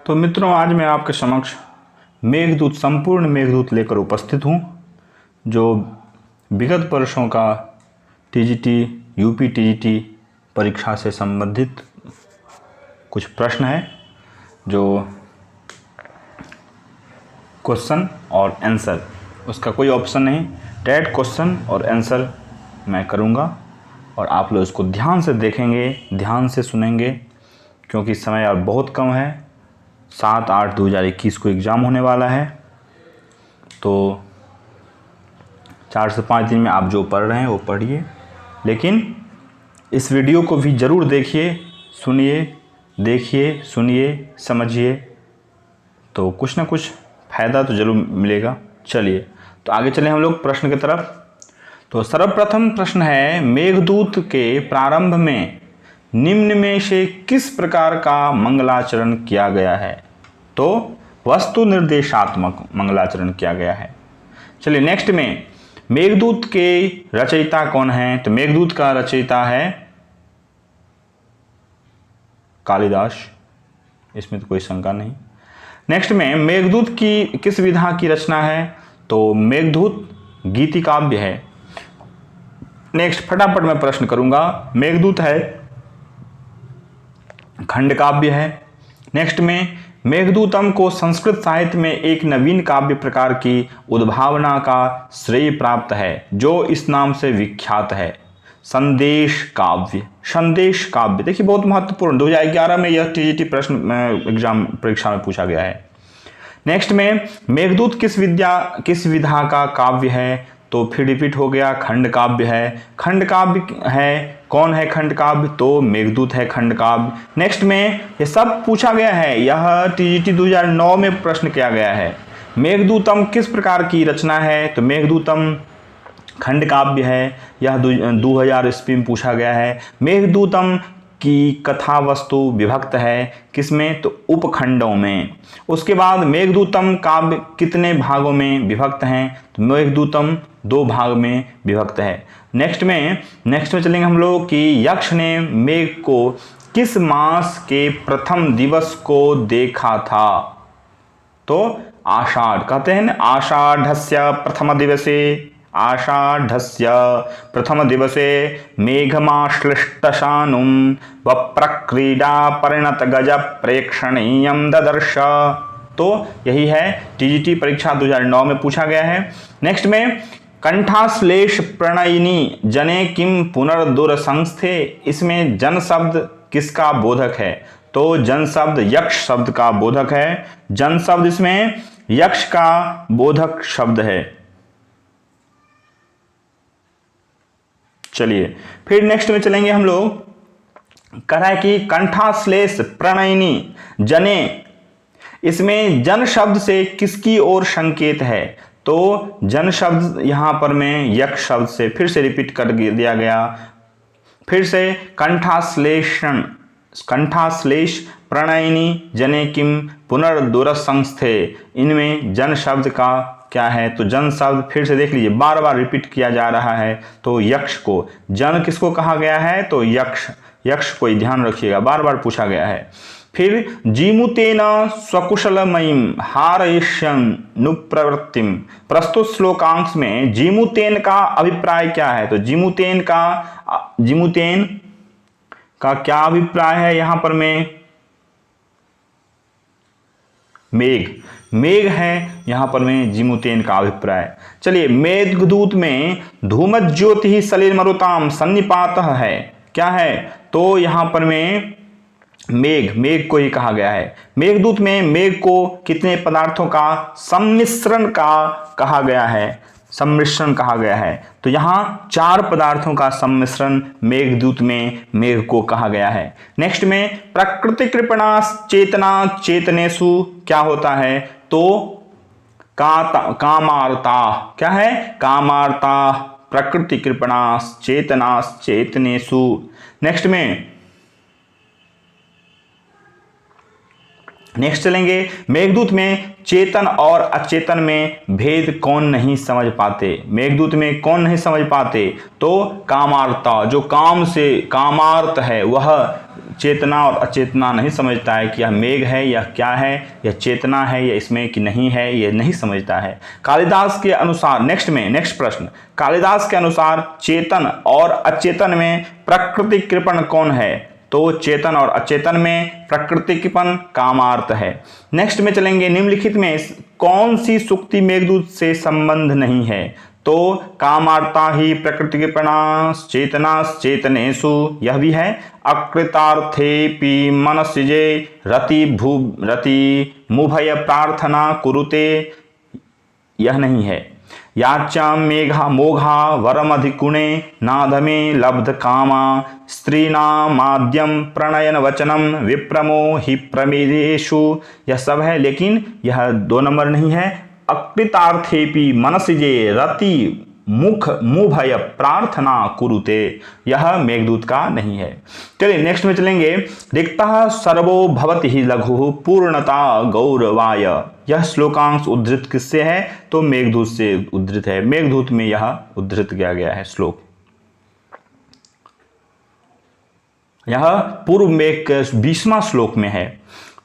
तो मित्रों, आज मैं आपके समक्ष मेघदूत संपूर्ण मेघदूत लेकर उपस्थित हूँ, जो विगत वर्षों का टीजीटी, यूपी टीजीटी परीक्षा से संबंधित कुछ प्रश्न है, जो क्वेश्चन और आंसर, उसका कोई ऑप्शन नहीं, डायरेक्ट क्वेश्चन और आंसर मैं करूँगा और आप लोग इसको ध्यान से देखेंगे, ध्यान से सुनेंगे, क्योंकि समय और बहुत कम है। 7/8/2021 को एग्ज़ाम होने वाला है, तो 4 से 5 दिन में आप जो पढ़ रहे हैं वो पढ़िए, लेकिन इस वीडियो को भी ज़रूर देखिए, सुनिए, देखिए, सुनिए, समझिए, तो कुछ ना कुछ फ़ायदा तो ज़रूर मिलेगा। चलिए, तो आगे चलें हम लोग प्रश्न की तरफ। तो सर्वप्रथम प्रश्न है, मेघदूत के प्रारंभ में निम्न में से किस प्रकार का मंगलाचरण किया गया है? तो वस्तु निर्देशात्मक मंगलाचरण किया गया है। चलिए नेक्स्ट में, मेघदूत के रचयिता कौन है? तो मेघदूत का रचयिता है कालिदास, इसमें तो कोई शंका नहीं। नेक्स्ट में, मेघदूत की किस विधा की रचना है? तो मेघदूत गीति काव्य है। नेक्स्ट, फटाफट मैं प्रश्न करूंगा। मेघदूत है खंड काव्य है। नेक्स्ट में, मेघदूतम को संस्कृत साहित्य में एक नवीन काव्य प्रकार की उद्भावना का श्रेय प्राप्त है, जो इस नाम से विख्यात है। संदेश काव्य। संदेश काव्य देखिए बहुत महत्वपूर्ण, 2011 में यह टीजीटी प्रश्न एग्जाम परीक्षा में पूछा गया है। नेक्स्ट में, मेघदूत किस विधा का काव्य है? तो फिर रिपीट हो गया, खंड काव्य है। खंड काव्य है, कौन है खंड काव्य? तो मेघदूत है खंड काव्य। नेक्स्ट में, ये सब पूछा गया है, यह टीजीटी 2009 में प्रश्न किया गया है। मेघदूतम किस प्रकार की रचना है? तो मेघदूतम खंड काव्य है, यह 2000 ईस्वी में पूछा गया है। मेघदूतम की कथा वस्तु विभक्त है, किसमें? तो उपखंडों में। उसके बाद मेघदूतम काव्य कितने भागों में विभक्त हैं? तो मेघदूतम 2 भाग में विभक्त है। नेक्स्ट में चलेंगे हम लोग कि यक्ष ने मेघ को किस मास के प्रथम दिवस को देखा था? तो आषाढ़, कहते हैं ना, आषाढ़स्य प्रथम दिवसे, आषाढ़स्य प्रथम दिवसे मेघमाश्लिष्टशानुं वप्रक्रीडा परिणत गज प्रेक्षणीयं ददर्श। तो यही है, टीजीटी परीक्षा 2009 में पूछा गया है। नेक्स्ट में, कंठाश्लेष प्रणयिनी जने किम पुनर्दुरसंस्थे, इसमें जन शब्द किसका बोधक है? तो जन शब्द यक्ष शब्द का बोधक है। जन शब्द इसमें यक्ष का बोधक शब्द है। चलिए फिर नेक्स्ट में चलेंगे हम लोग, कह रहा है कि कंठाश्लेष प्रणयिनी जने, इसमें जन शब्द से किसकी ओर संकेत है? तो जन शब्द यहां पर में यक्ष शब्द से, फिर से रिपीट कर दिया गया, फिर से कंठाश्लेष प्रणयिनी जने किम पुनर्दुरसंस्थे, इनमें जन शब्द का क्या है? तो जन शब्द फिर से देख लीजिए, बार बार रिपीट किया जा रहा है। तो यक्ष को, जन किसको कहा गया है? तो यक्ष को ध्यान रखिएगा, बार बार पूछा गया है। फिर जीमुतेन स्वकुशलमयीं हारयिष्यन्नुप्रवृत्तिं, प्रस्तुत श्लोकांश में जीमुतेन का अभिप्राय क्या है? तो जीमुतेन का क्या अभिप्राय है? यहां पर में मेघ है, यहां पर में जीमुतेन का अभिप्राय। चलिए, मेघदूत में धूमत ज्योति ही सलिल मरुताम सन्निपात है, क्या है? तो यहां पर में मेघ को ही कहा गया है। मेघदूत में मेघ को कितने पदार्थों का सम्मिश्रण कहा गया है? सम्मिश्रण कहा गया है। तो यहां 4 पदार्थों का सम्मिश्रण मेघदूत में मेघ को कहा गया है। नेक्स्ट में, प्रकृति कृपणा चेतना चेतनेषु क्या होता है? तो कामार्ता, क्या है? कामार्ता प्रकृति कृपणा चेतना चेतनेषु। नेक्स्ट चलेंगे, मेघदूत में चेतन और अचेतन में भेद कौन नहीं समझ पाते? मेघदूत में कौन नहीं समझ पाते? तो कामार्ता, जो काम से कामार्त है वह चेतना और अचेतना नहीं समझता है कि यह मेघ है, यह क्या है, यह चेतना है या इसमें कि नहीं है, यह नहीं समझता है। कालिदास के अनुसार नेक्स्ट प्रश्न, कालिदास के अनुसार चेतन और अचेतन में प्रकृति कृपण कौन है? तो चेतन और अचेतन में प्रकृति कृपण कामार्थ है। नेक्स्ट में चलेंगे, निम्नलिखित में कौन सी सूक्ति मेघदूत से संबंध नहीं है? तो कामार्ता ही प्रकृति कृपणा चेतना चेतनेषु, यह भी है। अकृतार्थेपि मनस्सिजे रति मुभय प्रार्थना कुरुते, यह नहीं है। याच्यां मेघा मोघा वरमधिकुणे नाधमे लब्ध कामा स्त्रीणामाद्यम प्रणयन वचनम विप्रमो हि प्रमेदेषु, यह सब है, लेकिन यह 2 नंबर नहीं है। अकृतार्थेपि मनसिजे रति मुख मुभय प्रार्थना कुरुते, यह मेघदूत का नहीं है। चलिए नेक्स्ट में चलेंगे, रिक्तः सर्वो भवति हि लघु पूर्णता गौरवाय, यह श्लोकांश उद्धृत किससे है? तो मेघदूत से उद्धृत है। मेघदूत में यह उद्धृत किया गया है श्लोक। यह पूर्व में 20वां श्लोक में है।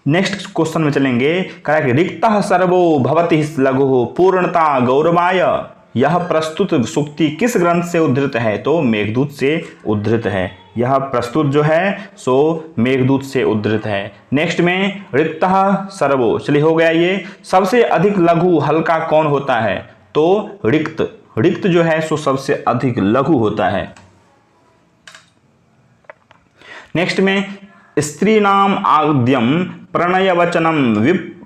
नेक्स्ट क्वेश्चन में चलेंगे, कहा कि रिक्तः सर्वो भवति लघु पूर्णता गौरवाय, यह प्रस्तुत सूक्ति किस ग्रंथ से उद्धृत है? तो मेघदूत से उद्धृत है। यह प्रस्तुत जो है सो मेघदूत से उद्धृत है। नेक्स्ट में रिक्तः सर्वो, चलिए हो गया ये। सबसे अधिक लघु हल्का कौन होता है? तो रिक्त जो है सो सबसे अधिक लघु होता है। नेक्स्ट में स्त्री नाम आद्यम प्रणय वचनम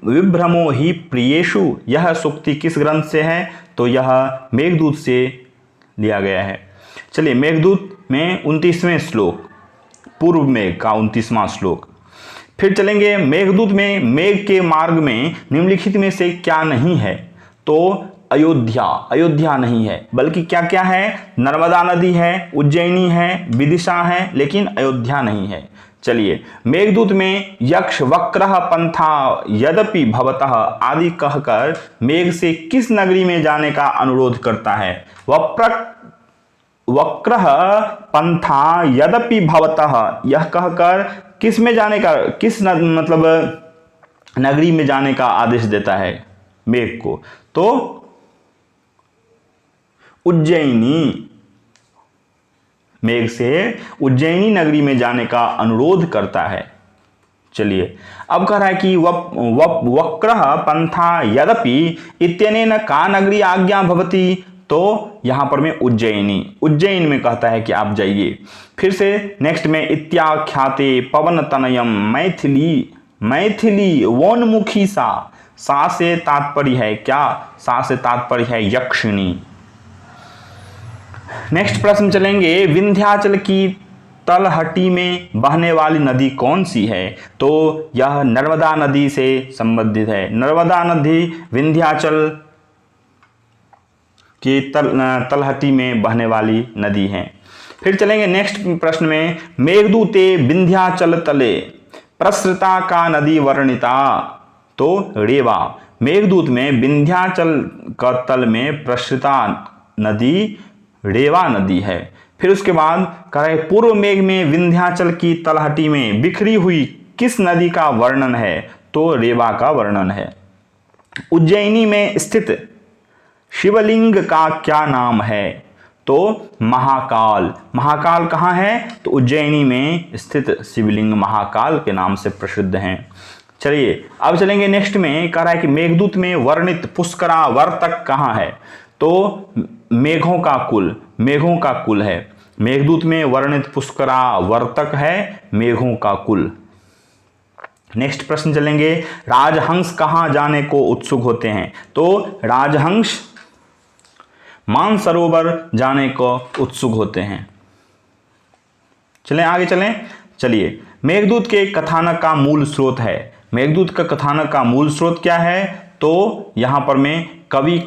विभ्रमो ही प्रियेषु, यह सूक्ति किस ग्रंथ से है? तो यह मेघदूत से लिया गया है। चलिए मेघदूत में 29वें श्लोक, पूर्व मेघ का 29वां श्लोक। फिर चलेंगे मेघदूत में मेघ के मार्ग में निम्नलिखित में से क्या नहीं है? तो अयोध्या नहीं है, बल्कि क्या क्या है? नर्मदा नदी है, उज्जैनी है, विदिशा है, लेकिन अयोध्या नहीं है। चलिए मेघदूत में यक्ष वक्रः पंथा यद्यपि भवतः आदि कहकर मेघ से किस नगरी में जाने का अनुरोध करता है? वक्रः पंथा यद्यपि भवतः, यह कहकर किस में जाने का, मतलब नगरी में जाने का आदेश देता है मेघ को? तो उज्जैनी, मेघ से उज्जैनी नगरी में जाने का अनुरोध करता है। चलिए अब कह रहा है कि वक्रः पंथा यद्यपि इत्यनेन का नगरी आज्ञा भवति, तो यहां पर में उज्जैन में कहता है कि आप जाइए। फिर से नेक्स्ट में इत्याख्याते पवन तनयम मैथिली वोन्मुखी सा से तात्पर्य है क्या? सा से तात्पर्य है यक्षिणी। नेक्स्ट प्रश्न चलेंगे, विंध्याचल की तलहटी में बहने वाली नदी कौन सी है? तो यह नर्मदा नदी से संबंधित है। नर्मदा नदी विंध्याचल की तलहटी में बहने वाली नदी है। फिर चलेंगे नेक्स्ट प्रश्न में, मेघदूते विंध्याचल तले प्रसृता का नदी वर्णिता, तो रेवा। मेघदूत में विंध्याचल का तल में प्रसृता नदी रेवा नदी है। फिर उसके बाद कह रहे पूर्व मेघ में विंध्याचल की तलहटी में बिखरी हुई किस नदी का वर्णन है? तो रेवा का वर्णन है। उज्जैनी में स्थित शिवलिंग का क्या नाम है? तो महाकाल। महाकाल कहाँ है? तो उज्जैनी में स्थित शिवलिंग महाकाल के नाम से प्रसिद्ध हैं। चलिए अब चलेंगे नेक्स्ट में, कह रहा है कि मेघदूत में वर्णित पुष्करा वर्तक कहाँ है? तो मेघों का कुल है। मेघदूत में वर्णित पुष्करा वर्तक है मेघों का कुल। नेक्स्ट प्रश्न चलेंगे, राजहंस कहाँ जाने को उत्सुक होते हैं? तो राजहंस मानसरोवर जाने को उत्सुक होते हैं। चलें आगे चलिए मेघदूत के कथानक का मूल स्रोत है। मेघदूत का कथानक का मूल स्रोत क्या है? तो यहां पर में कवि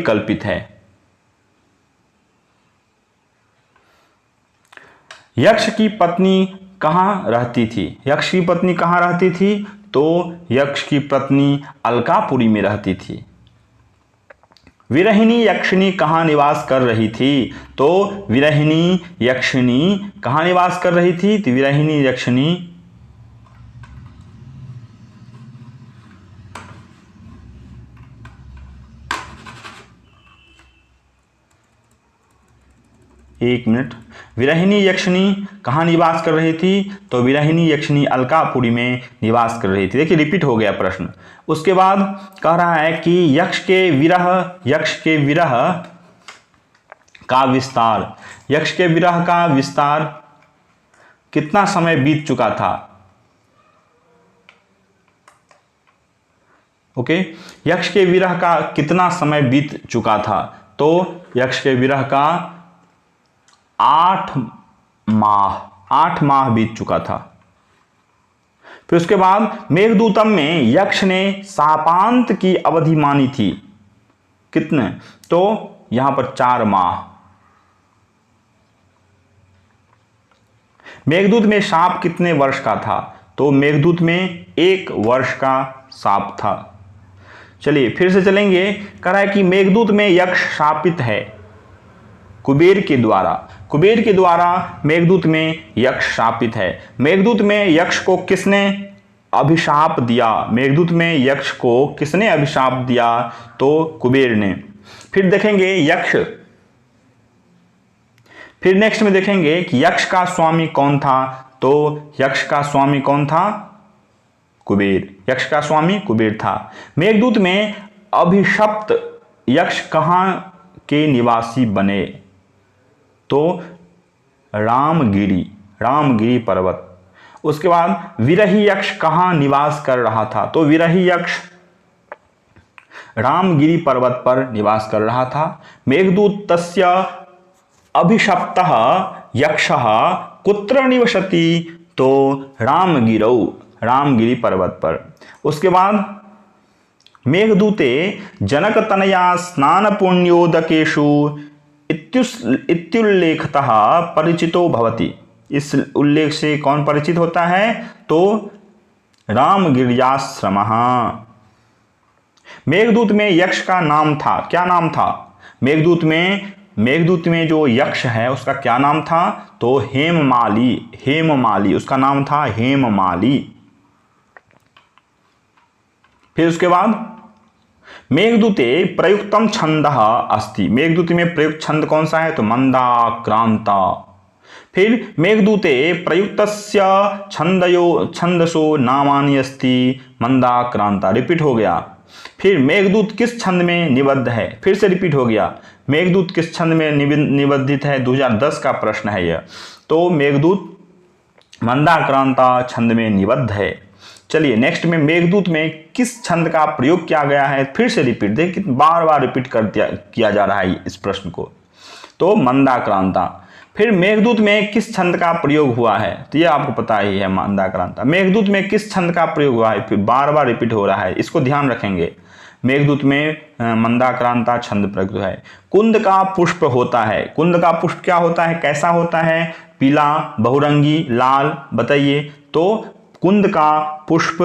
कल्पित है। यक्ष की पत्नी कहाँ रहती थी? यक्ष की पत्नी कहाँ रहती थी? तो यक्ष की पत्नी अलकापुरी में रहती थी। विरहिणी यक्षिणी कहाँ निवास कर रही थी? तो विरहिणी यक्षिणी कहाँ निवास कर रही थी? तो विरहिणी यक्षिणी एक मिनट, विरहिणी यक्षिणी कहाँ निवास कर रही थी? तो विरहिणी यक्षिणी अलकापुरी में निवास कर रही थी। देखिए रिपीट हो गया प्रश्न। उसके बाद कह रहा है कि यक्ष के विरह का विस्तार, यक्ष के विरह का विस्तार कितना समय बीत चुका था? ओके, यक्ष के विरह का कितना समय बीत चुका था? तो यक्ष के विरह का 8 माह बीत चुका था। फिर उसके बाद मेघदूतम में यक्ष ने शापांत की अवधि मानी थी कितने? तो यहां पर 4 माह। मेघदूत में शाप कितने वर्ष का था? तो मेघदूत में 1 वर्ष का शाप था। चलिए फिर से चलेंगे। कह रहा है कि मेघदूत में यक्ष शापित है कुबेर के द्वारा मेघदूत में यक्ष शापित है। मेघदूत में यक्ष को किसने अभिशाप दिया? मेघदूत में यक्ष को किसने अभिशाप दिया? तो कुबेर ने। फिर देखेंगे यक्ष, फिर नेक्स्ट में देखेंगे कि यक्ष का स्वामी कौन था? तो यक्ष का स्वामी कौन था? कुबेर। यक्ष का स्वामी कुबेर था। मेघदूत में अभिशप्त यक्ष कहाँ के निवासी बने? तो रामगिरी पर्वत। उसके बाद विरही यक्ष कहाँ निवास कर रहा था? तो विरही यक्ष रामगिरी पर्वत पर निवास कर रहा था। मेघदूत तस्य अभिशप्तः यक्षः कुत्र निवसति? तो रामगिरी पर्वत पर। उसके बाद मेघदूते जनकतनया स्नान पुण्योदकेषु इत्युल्लेखतः परिचितो भवति। इस उल्लेख से कौन परिचित होता है? तो रामगिर्याश्रमः। मेघदूत में यक्ष का नाम था, क्या नाम था? मेघदूत में जो यक्ष है उसका क्या नाम था? तो हेममाली, उसका नाम था हेममाली। फिर उसके बाद मेघदूते प्रयुक्तम छंदः अस्ति। मेघदूत में प्रयुक्त छंद कौन सा है? तो मंदाक्रांता। फिर मेघदूते प्रयुक्तस्य छंदसो नामानि अस्ति मंदाक्रांता। रिपीट हो गया। फिर मेघदूत किस छंद में निबद्ध है? फिर से रिपीट हो गया। मेघदूत किस छंद में निबद्धित है? 2010 का प्रश्न है यह। तो मेघदूत मंदाक्रांता छंद में निबद्ध है। चलिए नेक्स्ट में मेघदूत में किस छंद का प्रयोग किया गया है? फिर से रिपीट, देखिए बार बार रिपीट किया जा रहा है इस प्रश्न को। तो मंदाक्रांता। फिर मेघदूत में किस छंद का प्रयोग हुआ है? तो ये आपको पता ही है मंदाक्रांता। मेघदूत में किस छंद का प्रयोग हुआ है? फिर बार बार रिपीट हो रहा है, इसको ध्यान रखेंगे। मेघदूत में मंदाक्रांता छंद प्रयुक्त है। कुंद का पुष्प होता है। कुंद का पुष्प क्या होता है, कैसा होता है? पीला, बहुरंगी, लाल, बताइए। तो कुंद का पुष्प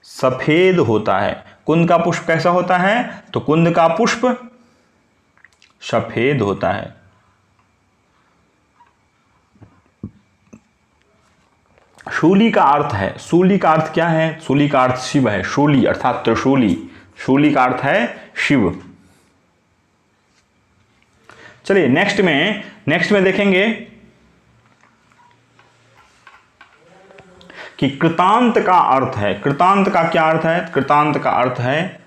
सफेद होता है। कुंद का पुष्प कैसा होता है? तो कुंद का पुष्प सफेद होता है। शूली का अर्थ है, शूली का अर्थ क्या है? शूली का अर्थ शिव है। शूली अर्थात त्रिशूली, शूली का अर्थ है शिव। चलिए नेक्स्ट में देखेंगे कि कृतांत का अर्थ है। कृतांत का क्या अर्थ है? कृतांत का अर्थ है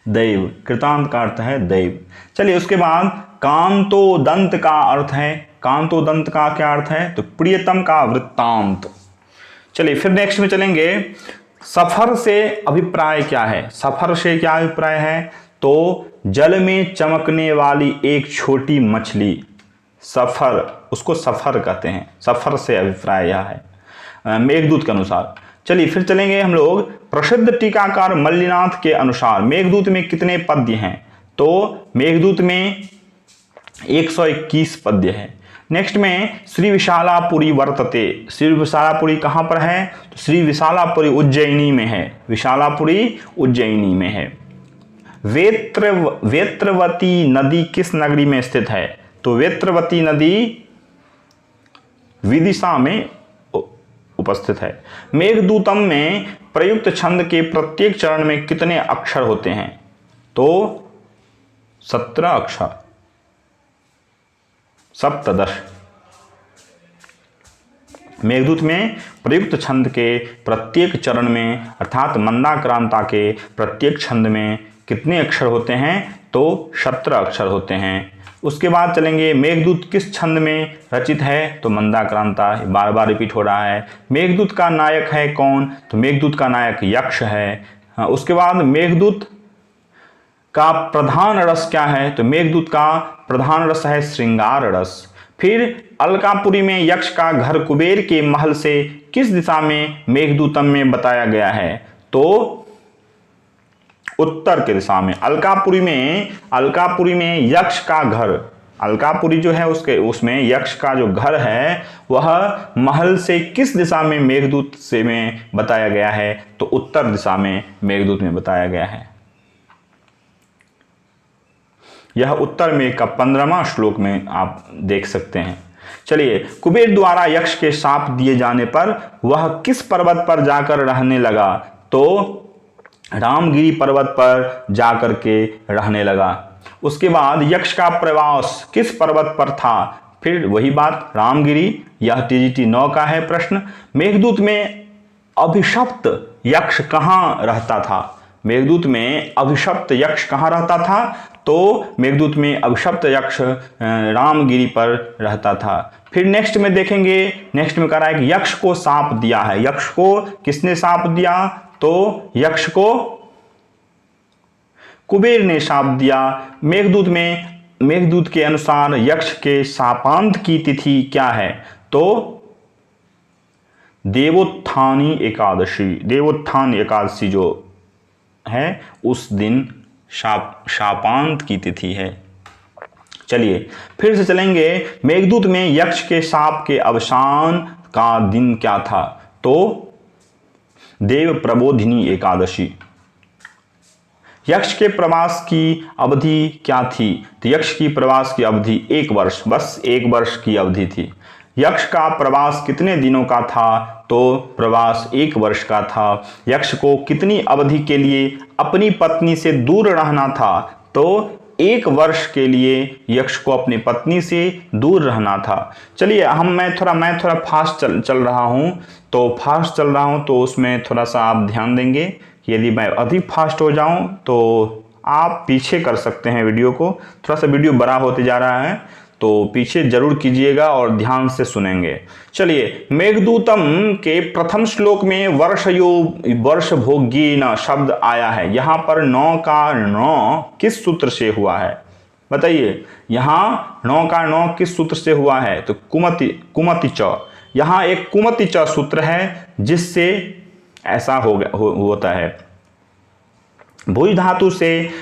दैव। कृतांत का अर्थ है दैव। चलिए उसके बाद कांतोदंत का अर्थ है। कांतोदंत का क्या अर्थ है? तो प्रियतम का वृत्तांत। चलिए फिर नेक्स्ट में चलेंगे। सफर से अभिप्राय क्या है? सफर से क्या अभिप्राय है? तो जल में चमकने वाली एक छोटी मछली, सफर, उसको सफर कहते हैं। सफर से अभिप्राय यह है मेघदूत के अनुसार। चलिए फिर चलेंगे हम लोग। प्रसिद्ध टीकाकार मल्लिनाथ के अनुसार मेघदूत में कितने पद्य हैं? तो मेघदूत में 121 पद्य है। नेक्स्ट में श्री विशालापुरी वर्तते। श्री विशालापुरी कहाँ पर है? तो श्री विशालापुरी उज्जैनी में है। विशालापुरी उज्जैनी में है। वेत्रवती नदी किस नगरी में स्थित है? तो वेत्रवती नदी विदिशा में उपस्थित है। मेघदूतम में प्रयुक्त छंद के प्रत्येक चरण में कितने अक्षर होते हैं? तो 17 अक्षर, सप्तदश। मेघदूत में प्रयुक्त छंद के प्रत्येक चरण में अर्थात मंदाक्रांता के प्रत्येक छंद में कितने अक्षर होते हैं? तो 17 अक्षर होते हैं। उसके बाद चलेंगे, मेघदूत किस छंद में रचित है? तो मंदाक्रांता, बार बार रिपीट हो रहा है। मेघदूत का नायक है कौन? तो मेघदूत का नायक यक्ष है। उसके बाद मेघदूत का प्रधान रस क्या है? तो मेघदूत का प्रधान रस है श्रृंगार रस। फिर अलकापुरी में यक्ष का घर कुबेर के महल से किस दिशा में मेघदूतम में बताया गया है? तो उत्तर की दिशा में। अलकापुरी में यक्ष का घर, अलकापुरी जो है उसमें यक्ष का जो घर है वह महल से किस दिशा में मेघदूत से में बताया गया है? तो उत्तर दिशा में मेघदूत में बताया गया है। यह उत्तर में का 15वां श्लोक में आप देख सकते हैं। चलिए, कुबेर द्वारा यक्ष के शाप दिए जाने पर वह किस पर्वत पर जाकर रहने लगा? तो रामगिरी पर्वत पर जाकर के रहने लगा। उसके बाद यक्ष का प्रवास किस पर्वत पर था? फिर वही बात, रामगिरी। यह टीजीटी 9 का है प्रश्न। मेघदूत में अभिशप्त यक्ष कहाँ रहता था? मेघदूत में अभिशप्त यक्ष कहाँ रहता था? तो मेघदूत में अभिशप्त यक्ष रामगिरी पर रहता था। फिर नेक्स्ट में देखेंगे, नेक्स्ट में कह रहा है कि यक्ष को शाप दिया है। यक्ष को किसने शाप दिया? तो यक्ष को कुबेर ने शाप दिया। मेघदूत के अनुसार यक्ष के शापांत की तिथि क्या है? तो देवोत्थान एकादशी जो है उस दिन शापांत की तिथि है। चलिए फिर से चलेंगे, मेघदूत में यक्ष के शाप के अवसान का दिन क्या था? तो देव प्रबोधिनी एकादशी। यक्ष के प्रवास की अवधि क्या थी? तो यक्ष की प्रवास की अवधि 1 वर्ष, बस 1 वर्ष की अवधि थी। यक्ष का प्रवास कितने दिनों का था? तो प्रवास 1 वर्ष का था। यक्ष को कितनी अवधि के लिए अपनी पत्नी से दूर रहना था? तो 1 वर्ष के लिए यक्ष को अपनी पत्नी से दूर रहना था। चलिए मैं थोड़ा फास्ट चल रहा हूँ, तो उसमें थोड़ा सा आप ध्यान देंगे। यदि मैं अधिक फास्ट हो जाऊं तो आप पीछे कर सकते हैं वीडियो को। थोड़ा सा वीडियो बड़ा होते जा रहा है तो पीछे जरूर कीजिएगा और ध्यान से सुनेंगे। चलिए, मेघदूतम के प्रथम श्लोक में वर्ष भोग्येन शब्द आया है। यहाँ पर 9 का 9 किस सूत्र से हुआ है? बताइए, यहाँ 9 का 9 किस सूत्र से हुआ है? तो कुमति च। यहाँ एक कुमति च सूत्र है जिससे ऐसा होता है। भुज धातु से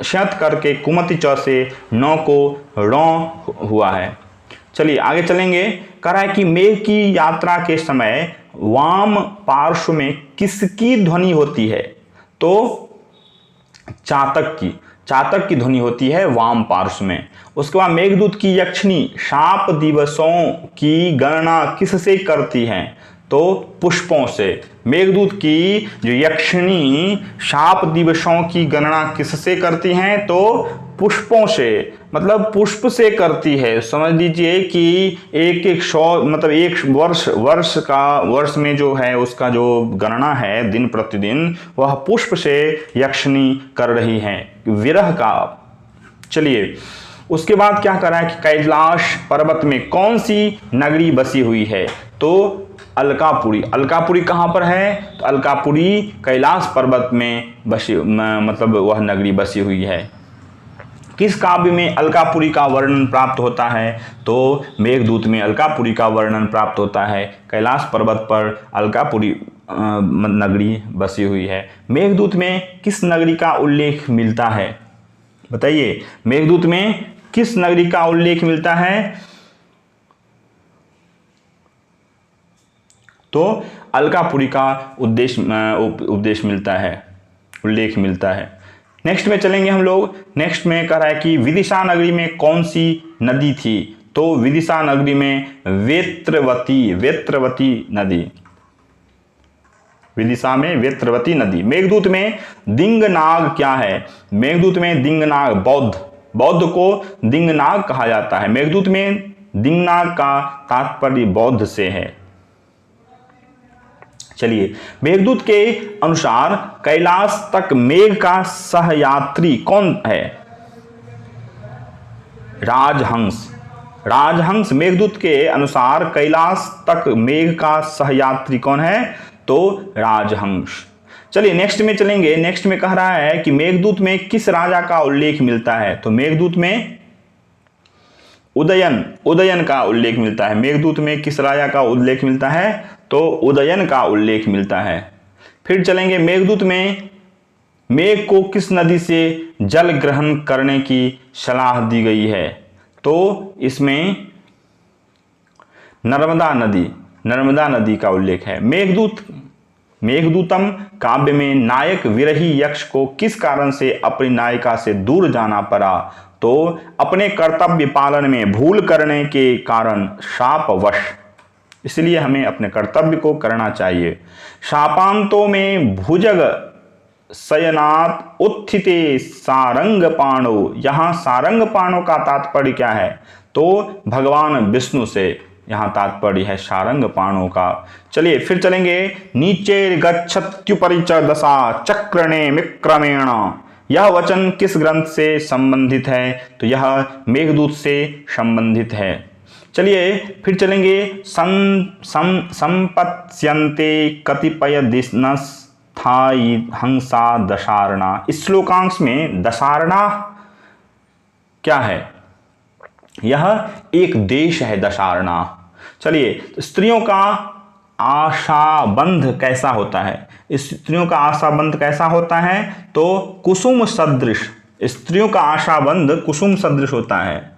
श्यत करके कुमति च से 9 को रौ हुआ है। चलिए आगे चलेंगे। कह रहा है कि मेघ की यात्रा के समय वाम पार्श्व में किसकी ध्वनि होती है? तो चातक की ध्वनि होती है वाम पार्श्व में। उसके बाद मेघदूत की यक्षिणी शाप दिवसों की गणना किससे करती है? तो पुष्पों से। मेघदूत की जो यक्षिणी शाप दिवसों की गणना किससे करती हैं? तो पुष्पों से, मतलब पुष्प से करती है। समझ लीजिए कि एक 100 मतलब 1 वर्ष में जो है उसका जो गणना है दिन प्रतिदिन वह पुष्प से यक्षिणी कर रही है, विरह का। चलिए उसके बाद क्या कर रहा है कि कैलाश पर्वत में कौन सी नगरी बसी हुई है? तो अलकापुरी कहाँ पर है? तो अलकापुरी कैलाश पर्वत में मतलब वह नगरी बसी हुई है। किस काव्य में अलकापुरी का वर्णन प्राप्त होता है? तो मेघदूत में अलकापुरी का वर्णन प्राप्त होता है। कैलाश पर्वत पर अलकापुरी नगरी बसी हुई है। मेघदूत में किस नगरी का उल्लेख मिलता है? बताइए, मेघदूत में किस नगरी का उल्लेख मिलता है? तो अलकापुरी का उपदेश मिलता है। उल्लेख मिलता है। नेक्स्ट में चलेंगे हम लोग। नेक्स्ट में कह रहा है कि विदिशा नगरी में कौन सी नदी थी? तो विदिशा नगरी में वेत्रवती नदी, विदिशा में वेत्रवती नदी। मेघदूत में दिंगनाग क्या है? मेघदूत में दिंगनाग बौद्ध को दिंगनाग कहा जाता है। मेघदूत में दिंगनाग का तात्पर्य बौद्ध से है। चलिए, मेघदूत के अनुसार कैलाश तक मेघ का सहयात्री कौन है? राजहंस मेघदूत के अनुसार कैलाश तक मेघ का सहयात्री कौन है? तो राजहंस। चलिए नेक्स्ट में चलेंगे। नेक्स्ट में कह रहा है कि मेघदूत में किस राजा का उल्लेख मिलता है? तो मेघदूत में उदयन का उल्लेख मिलता है। मेघदूत में किस राजा का उल्लेख मिलता है? तो उदयन का उल्लेख मिलता है। फिर चलेंगे, मेघदूत में मेघ को किस नदी से जल ग्रहण करने की सलाह दी गई है? तो इसमें नर्मदा नदी का उल्लेख है। मेघदूतम काव्य में नायक विरही यक्ष को किस कारण से अपनी नायिका से दूर जाना पड़ा? तो अपने कर्तव्य पालन में भूल करने के कारण, शापवश। इसलिए हमें अपने कर्तव्य को करना चाहिए। शापांतों में भुजग शयनात् उत्थिते सारंगपाणो, यहाँ सारंगपाणो का तात्पर्य क्या है? तो भगवान विष्णु से यहाँ तात्पर्य है सारंगपाणो का। चलिए फिर चलेंगे, नीचे गच्छत्युपरिच दशा चक्रणे विक्रमेण, यह वचन किस ग्रंथ से संबंधित है? तो यह मेघदूत से संबंधित है। चलिए फिर चलेंगे, संपत्स्यन्ते कतिपय दिनस्थायी हंसा दशारणा। इस श्लोकांश में दशारणा क्या है? यह एक देश है दशारणा। चलिए, स्त्रियों का आशाबंध कैसा होता है? स्त्रियों का आशाबंध कैसा होता है? तो कुसुम सदृश। स्त्रियों का आशाबंध कुसुम सदृश होता है।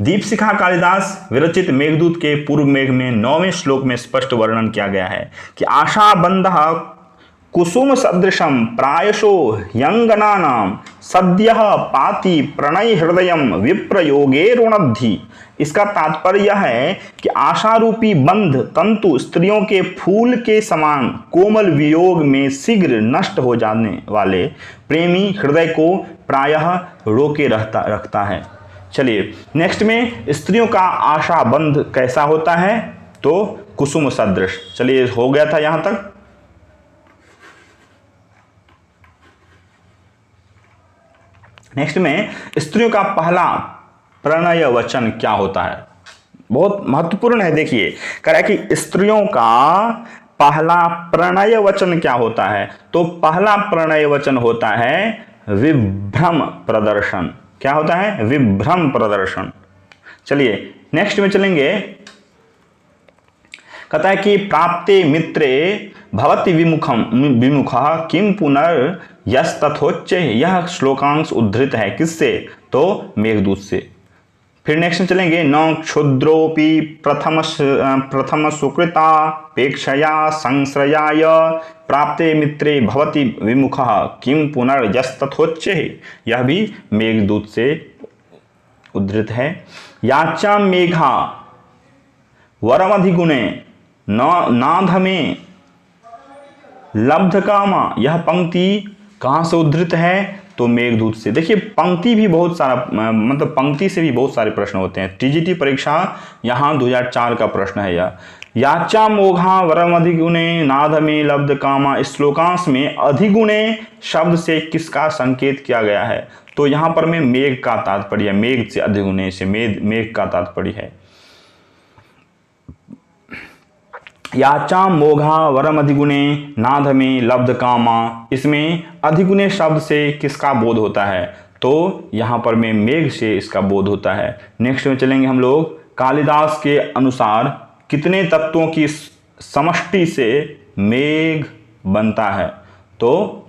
दीपशिखा कालिदास विरचित मेघदूत के पूर्व मेघ में 9वें श्लोक में स्पष्ट वर्णन किया गया है कि आशाबंधः कुसुम सदृशम प्रायशो यंगनानाम सद्यः पाति प्रणय हृदयम विप्रयोगे रुणद्धि। इसका तात्पर्य यह है कि आशारूपी बंध तंतु स्त्रियों के फूल के समान कोमल वियोग में शीघ्र नष्ट हो जाने वाले प्रेमी हृदय को प्रायः रोके रखता है। चलिए नेक्स्ट में, स्त्रियों का आशाबंध कैसा होता है? तो कुसुम सदृश। चलिए हो गया था यहां तक। नेक्स्ट में, स्त्रियों का पहला प्रणय वचन क्या होता है? बहुत महत्वपूर्ण है। देखिए, कह रहा है कि स्त्रियों का पहला प्रणय वचन क्या होता है? तो पहला प्रणय वचन होता है विभ्रम प्रदर्शन। क्या होता है? विभ्रम प्रदर्शन। चलिए नेक्स्ट में चलेंगे। कहता है कि प्राप्ते मित्रे भवति विमुखः किम पुनर्यस्तथोच्च। यह श्लोकांश उद्धृत है किससे? तो मेघदूत से। फिर नेक्स्ट में चलेंगे, न क्षुद्रोपि प्रथम सुकृतापेक्षया संश्रयाय प्राप्ते मित्रे भवति विमुखः किम पुनर्यस्तथोच्च। यह भी मेघदूत से उद्धृत है। याचा मेघा वरमधिगुणे नाधमे लब्ध कामा। यह पंक्ति कहाँ से उद्धृत है? तो मेघदूत से। देखिए, पंक्ति भी बहुत सारा, मतलब पंक्ति से भी बहुत सारे प्रश्न होते हैं। टीजीटी परीक्षा यहाँ 2004 का प्रश्न है यह। याचा मोघा वरम अधिगुणे नाधमे लब्ध कामा। इस श्लोकांश में अधिगुणे शब्द से किसका संकेत किया गया है? तो यहाँ पर में मेघ का तात्पर्य, मेघ से, अधिगुणे से मेघ का तात्पर्य है। याचा मोघा वरम अधिगुणे नाधमे लब्ध कामा। इसमें अधिगुणे शब्द से किसका बोध होता है? तो यहाँ पर में मेघ से इसका बोध होता है। नेक्स्ट में चलेंगे हम लोग। कालिदास के अनुसार कितने तत्वों की समष्टि से मेघ बनता है? तो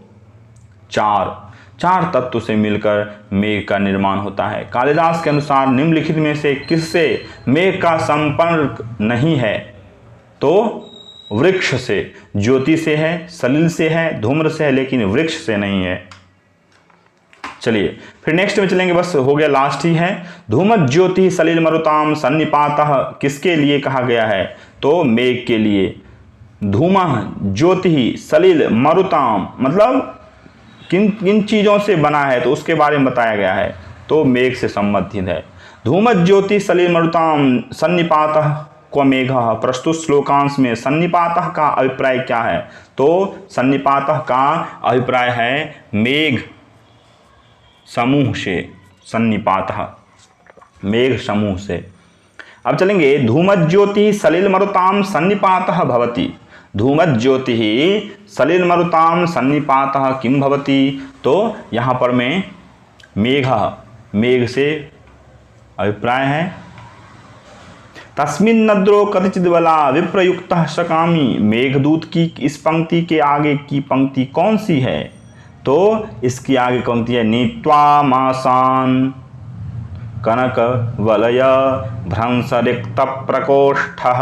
चार तत्व से मिलकर मेघ का निर्माण होता है। कालिदास के अनुसार निम्नलिखित में से किससे मेघ का संपर्क नहीं है? तो वृक्ष से, ज्योति से है, सलिल से है, धूम्र से है, लेकिन वृक्ष से नहीं है। चलिए फिर नेक्स्ट में चलेंगे, बस हो गया, लास्ट ही है। धूमत ज्योति सलिल मरुताम सन्निपातः किसके लिए कहा गया है? तो मेघ के लिए। धूमः ज्योति सलिल मरुताम मतलब किन किन चीज़ों से बना है तो उसके बारे में बताया गया है, तो मेघ से संबंधित है। धूमत ज्योति सलिल मरुताम सन्निपातः क्व मेघः। प्रस्तुत श्लोकांश में सन्निपातः का अभिप्राय क्या है? तो सन्निपातः का अभिप्राय है मेघ समूह से, सन्निपातः मेघ समूह से। अब चलेंगे, धूमत ज्योति सलिल मरुताम सन्निपातः भवति। धूमत ज्योति सलिल मरुताम सन्निपातः किम भवति? तो यहाँ पर में मेघ से अभिप्राय है। तस्मिन् नद्रो कतिचिद बला विप्रयुक्तः सकामी। मेघदूत की इस पंक्ति के आगे की पंक्ति कौन सी है? तो इसकी आगे पंक्ति है नीत्वा मासान कनक वलय भ्रंश रिक्त प्रकोष्ठः।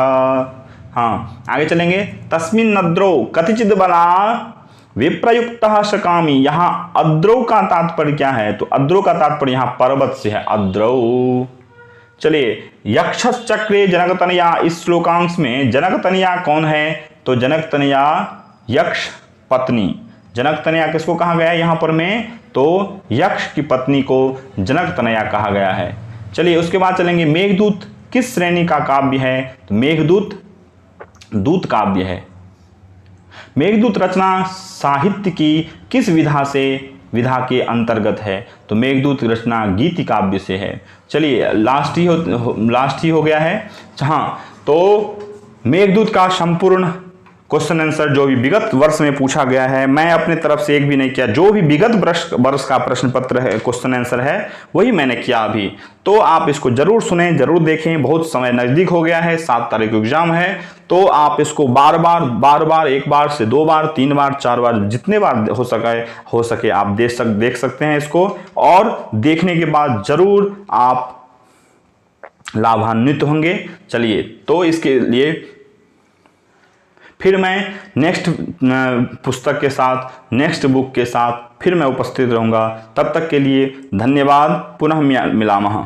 हाँ आगे चलेंगे, तस्मिन् नद्रो कतिचिद बला विप्रयुक्तः सकामी। यहाँ अद्रौ का तात्पर्य क्या है? तो अद्रौ का तात्पर्य यहाँ पर्वत से है, अद्रौ। चलिए, यक्ष चक्रे जनकतनया, इस श्लोकांश में जनकतनया कौन है? तो जनकतनया यक्ष पत्नी। जनकतनया किसको कहा गया है यहाँ पर में? तो यक्ष की पत्नी को जनकतनया कहा गया है। चलिए उसके बाद चलेंगे, मेघदूत किस श्रेणी का काव्य है? तो मेघदूत दूत काव्य है। मेघदूत रचना साहित्य की किस विधा के अंतर्गत है? तो मेघदूत रचना गीति काव्य से है। चलिए लास्ट ही हो गया है। हाँ, तो मेघदूत का संपूर्ण क्वेश्चन आंसर जो भी विगत वर्ष में पूछा गया है, मैं अपने तरफ से एक भी नहीं किया। जो भी विगत वर्ष का प्रश्न पत्र है, क्वेश्चन आंसर है, वही मैंने किया अभी। तो आप इसको जरूर सुनें, जरूर देखें। बहुत समय नज़दीक हो गया है, 7 तारीख को एग्जाम है, तो आप इसको बार बार 1 बार से 2 बार 3 बार 4 बार जितने बार हो सके आप देख सकते हैं इसको। और देखने के बाद जरूर आप लाभान्वित होंगे। चलिए, तो इसके लिए फिर मैं नेक्स्ट पुस्तक के साथ, नेक्स्ट बुक के साथ फिर मैं उपस्थित रहूँगा। तब तक के लिए धन्यवाद। पुनः मिलामः।